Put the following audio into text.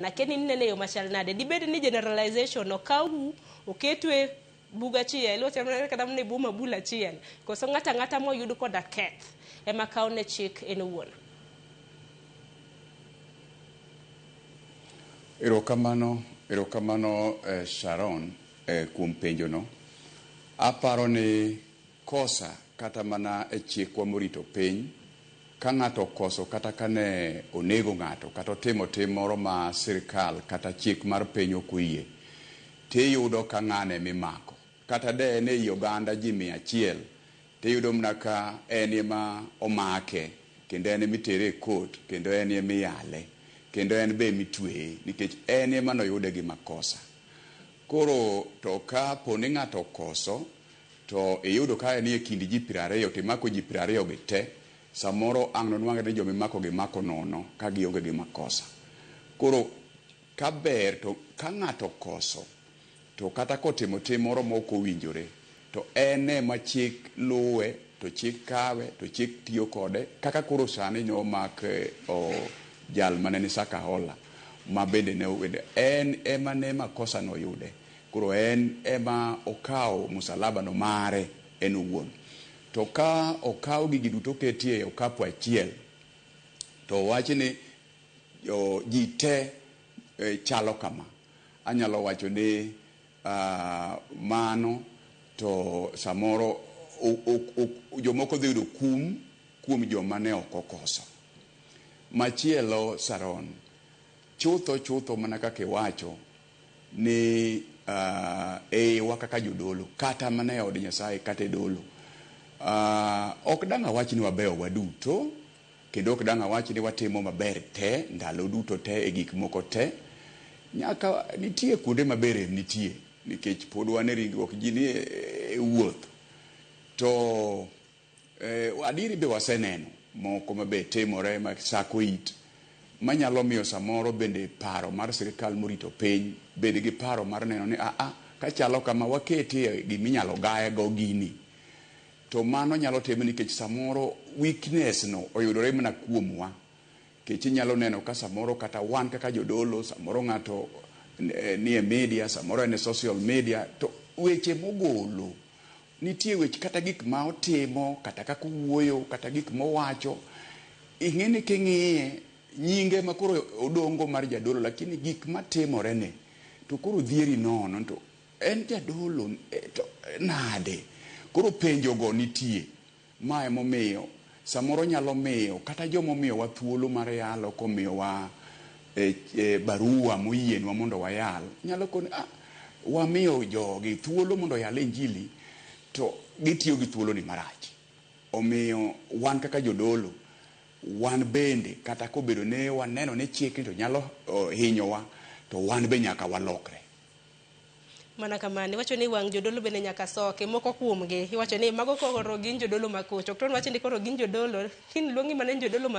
na keni nene yo machal nade dibed ni generalization okawu oketwe buga chiel ilo temre kada mne buma bula chiel koso ngata mo yudo koda keth ema kaune chik en wuon. Erokamano Sharon kuom penjo no. Aparo ni kosa kata mana e chikwa morito piny ka ng'ato koso kata kane onego ng'ato kata timo moro ma sirikal kata chik mar piny okuyie tiyudo ka ng'ane mimako kata de ne i oganda ji 100 tiyudo mna ka en ema omake kendo en mitere e court kendo en ema iyale kendo en be mitweye nikech en ema noyude gi makosa. Koro to ka poni ng'ato koso to iyudo ka en e kindi ji 20 timako ji 20 gi te samoro ang' nonwang'e ni jomimako gi mako nono ka gionge gi makosa. Koro ka ber to ka ng'ato koso to kata kotimo moro moko winjore to en ema chik luwe to chik kawe to chik tiyo kode kaka koro sani no mak jal manene Sakahola ma bende ne wede en ema ne makosa no yude. Koro en ema okawo musalaba no mare en owuon. To ka okawo gigi duto ketie e okapu achiel to wachi ni ji te chalo kama. Anyalo wacho ni mano to samoro jomoko dhi yudo kuom joma ne ok okoso. Machielo Sharon, chutho mana kaka iwacho ni wa kaka jodolo kata mana e od Nyasaye kata e dolo ok dang' awach ni wabeyo waduto kendo ok dang' awach ni watimo maber te ndalo duto te e gik moko te. Nyaka nitie kuonde maber nitie nikech pod wan e ringruok ji ni e wuoth to adiri be waseneno moko mabe timore ma sako it manyalo miyo samoro bende paro mar sirikal morito piny bende gi paro mar neno ni ka chalo kama waketie giminyalo gaye go gini to mano nyalo timo nikech samoro weakness no oyudore mana kuomwa. Kech inyalo neno ka samoro kata wan kaka jodolo samoro ng'ato ni e media samoro en e social media to weche mogolo nitie weche kata gik ma otimo kata kaka wuoyo kata gik mowacho ing'eni king'iye nyinge ma koro odongo mar jadolo lakini gik matimore ne to koro dhieri nono to en jadolo to nade. Koro penjo go nitie ma emomiyo samoro nyalo miyo kata jomomiyo wa thuolo mar yalo komiyo wa barua moyienwa mondo wayal nyalo koni wamiyo jogi thuolo mondo yal injili to gitiyo gi thuolo ni marach. Omiyo wan kaka jodolo wan bende kata kobedo ne waneno ne chike to nyalo hinyowa to wan be nyaka walokre. Mana kamani wacho ni wang jodolo bende nyaka soke moko kuomgi iwacho ni mago koro gin jodolo makocho. Okton wacho ni koro gin jodolo kin luongi mana jodolo